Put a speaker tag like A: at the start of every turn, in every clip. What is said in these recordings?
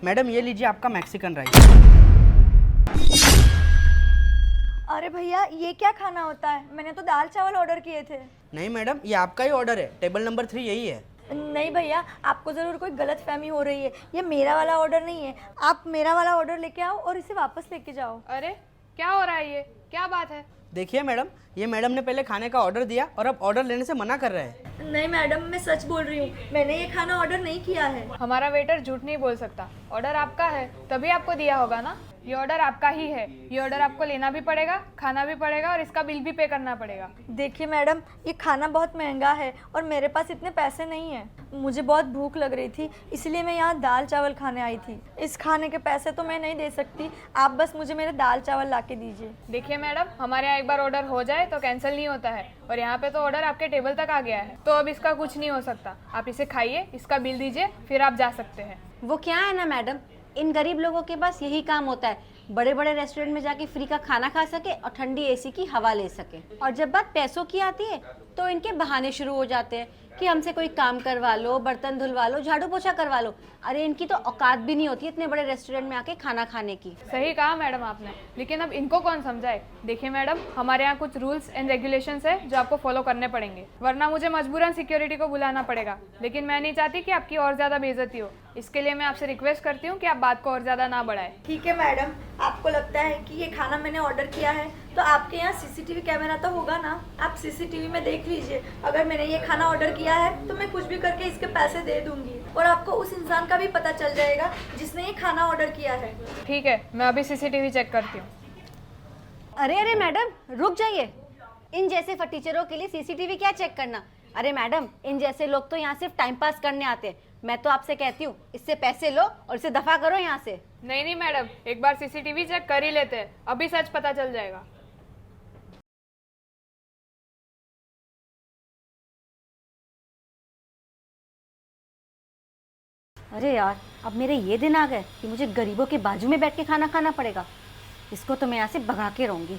A: Madam ये लीजिए आपका मैक्सिकन राइस।
B: अरे भैया ये क्या खाना होता है? मैंने तो दाल चावल ऑर्डर किए थे।
A: नहीं मैडम, ये आपका ही ऑर्डर है, टेबल नंबर 3 यही है।
B: नहीं भैया, आपको ज़रूर कोई गलत फहमी हो रही है। ये मेरा वाला ऑर्डर नहीं है। आप मेरा वाला ऑर्डर लेके आओ और इसे वापस लेके जाओ।
C: अरे क्या हो रहा है, ये क्या बात है?
A: देखिए मैडम, ये मैडम ने पहले खाने का ऑर्डर दिया और अब ऑर्डर लेने से मना कर रहे हैं।
B: नहीं मैडम, मैं सच बोल रही हूँ, मैंने ये खाना ऑर्डर नहीं किया है।
C: हमारा वेटर झूठ नहीं बोल सकता। ऑर्डर आपका है तभी आपको दिया होगा ना। ये ऑर्डर आपका ही है। ये ऑर्डर आपको लेना भी पड़ेगा, खाना भी पड़ेगा और इसका बिल भी पे करना पड़ेगा।
B: देखिए मैडम, ये खाना बहुत महंगा है और मेरे पास इतने पैसे नहीं हैं। मुझे बहुत भूख लग रही थी, इसलिए मैं यहाँ दाल चावल खाने आई थी। इस खाने के पैसे तो मैं नहीं दे सकती, आप बस मुझे मेरे दाल चावल ला के दीजिए।
C: देखिए मैडम, हमारे यहाँ एक बार ऑर्डर हो जाए तो कैंसिल नहीं होता है और यहाँ पे तो ऑर्डर आपके टेबल तक आ गया है, तो अब इसका कुछ नहीं हो सकता। आप इसे खाइए, इसका बिल दीजिए, फिर आप जा सकते हैं।
D: वो क्या है ना मैडम, इन गरीब लोगों के पास यही काम होता है, बड़े बड़े रेस्टोरेंट में जाके फ्री का खाना खा सके और ठंडी एसी की हवा ले सके। और जब बात पैसों की आती है तो इनके बहाने शुरू हो जाते हैं कि हमसे कोई काम करवा लो, बर्तन धुलवा लो, झाड़ू पोछा करवा लो। अरे इनकी तो औकात भी नहीं होती इतने बड़े रेस्टोरेंट में आके खाना खाने की।
C: सही कहा मैडम आपने, लेकिन अब इनको कौन समझाए। देखिए मैडम, हमारे यहाँ कुछ रूल्स एंड रेगुलेशंस है जो आपको फॉलो करने पड़ेंगे, वरना मुझे मजबूरन सिक्योरिटी को बुलाना पड़ेगा। लेकिन मैं नहीं चाहती कि आपकी और ज़्यादा बेइज्जती हो, इसके लिए मैं आपसे रिक्वेस्ट करती हूँ कि आप बात को और ज़्यादा ना बढ़ाएं।
B: ठीक है मैडम, आपको लगता है कि ये खाना मैंने ऑर्डर किया है तो आपके यहाँ सीसीटीवी कैमरा तो होगा ना? आप सीसीटीवी में देख लीजिए। अगर मैंने ये खाना ऑर्डर किया है तो मैं कुछ भी करके इसके पैसे दे दूंगी और आपको उस इंसान का भी पता चल जाएगा जिसने ये खाना ऑर्डर किया है।
C: ठीक है, मैं अभी सीसीटीवी चेक करती हूँ।
D: अरे अरे मैडम रुक जाइए, इन जैसे फटीचरों के लिए सीसीटीवी क्या चेक करना। अरे मैडम, इन जैसे लोग तो यहाँ सिर्फ टाइम पास करने आते हैं। मैं तो आपसे कहती हूँ इससे पैसे लो और इसे दफा करो यहाँ से।
C: नहीं नहीं मैडम, एक बार सीसीटीवी चेक कर ही लेते हैं, अभी सच पता चल जाएगा।
D: अरे यार, अब मेरे ये दिन आ गए कि मुझे गरीबों के बाजू में बैठ के खाना खाना पड़ेगा। इसको तो मैं यहाँ से भगा के रहूँगी।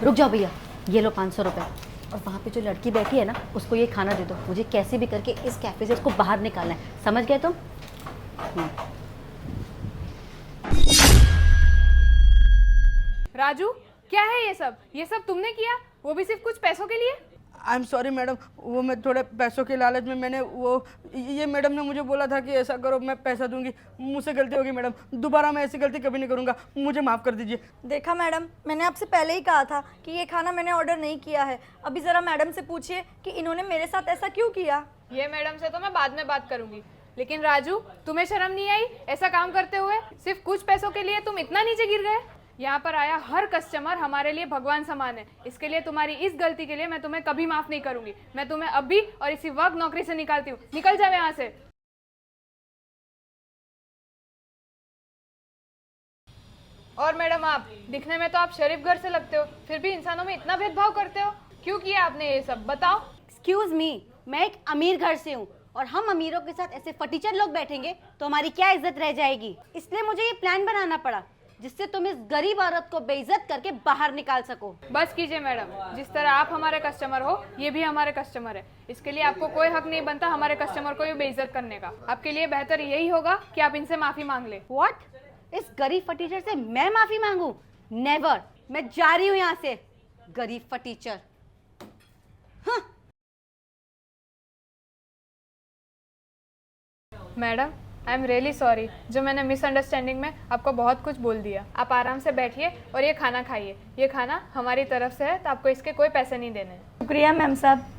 D: रुक जाओ भैया, ये लो 500 रुपये, और वहाँ पे जो लड़की बैठी है ना उसको ये खाना दे दो। मुझे कैसे भी करके इस कैफे से इसको बाहर निकालना है, समझ गए तुम?
C: राजू, क्या है ये सब तुमने किया, वो भी सिर्फ कुछ पैसों के लिए?
A: आई एम सॉरी मैडम, वो मैं थोड़े पैसों के लालच में मैंने ये मैडम ने मुझे बोला था कि ऐसा करो, मैं पैसा दूंगी। मुझसे गलती होगी मैडम, दोबारा मैं ऐसी गलती कभी नहीं करूंगा, मुझे माफ़ कर दीजिए।
B: देखा मैडम, मैंने आपसे पहले ही कहा था कि ये खाना मैंने ऑर्डर नहीं किया है। अभी ज़रा मैडम से पूछिए कि इन्होंने मेरे साथ ऐसा क्यों किया।
C: ये मैडम से तो मैं बाद में बात करूंगी, लेकिन राजू, तुम्हें शर्म नहीं आई ऐसा काम करते हुए? सिर्फ कुछ पैसों के लिए तुम इतना नीचे गिर गए। यहाँ पर आया हर कस्टमर हमारे लिए भगवान समान है। इसके लिए, तुम्हारी इस गलती के लिए मैं तुम्हें कभी माफ नहीं करूंगी। मैं तुम्हें अभी और इसी वक्त नौकरी से निकालती हूँ। निकल जाओ यहाँ से। और मैडम, आप दिखने में तो आप शरीफ घर से लगते हो, फिर भी इंसानों में इतना भेदभाव करते हो। क्यों किया आपने ये सब, बताओ?
D: एक्सक्यूज मी, मैं एक अमीर घर से हूँ और हम अमीरों के साथ ऐसे फटीचर लोग बैठेंगे तो हमारी क्या इज्जत रह जाएगी। इसलिए मुझे ये प्लान बनाना पड़ा जिससे तुम इस गरीब औरत को बेइज्जत करके बाहर निकाल सको।
C: बस कीजिए मैडम, जिस तरह आप हमारे कस्टमर हो, ये भी हमारे कस्टमर है। इसके लिए आपको कोई हक नहीं बनता हमारे कस्टमर को ये बेइज्जत करने का। आपके लिए बेहतर यही होगा कि आप इनसे माफी मांग ले।
D: व्हाट? इस गरीब फटीचर से मैं माफी मांगू? नेवर। मैं जा रही हूँ यहाँ से, गरीब फटीचर। हाँ।
C: Madam, I am really sorry, जो मैंने मिसअंडरस्टैंडिंग में आपको बहुत कुछ बोल दिया। आप आराम से बैठिए और ये खाना खाइए। ये खाना हमारी तरफ से है, तो आपको इसके कोई पैसे नहीं देने।
B: शुक्रिया मैम साहब।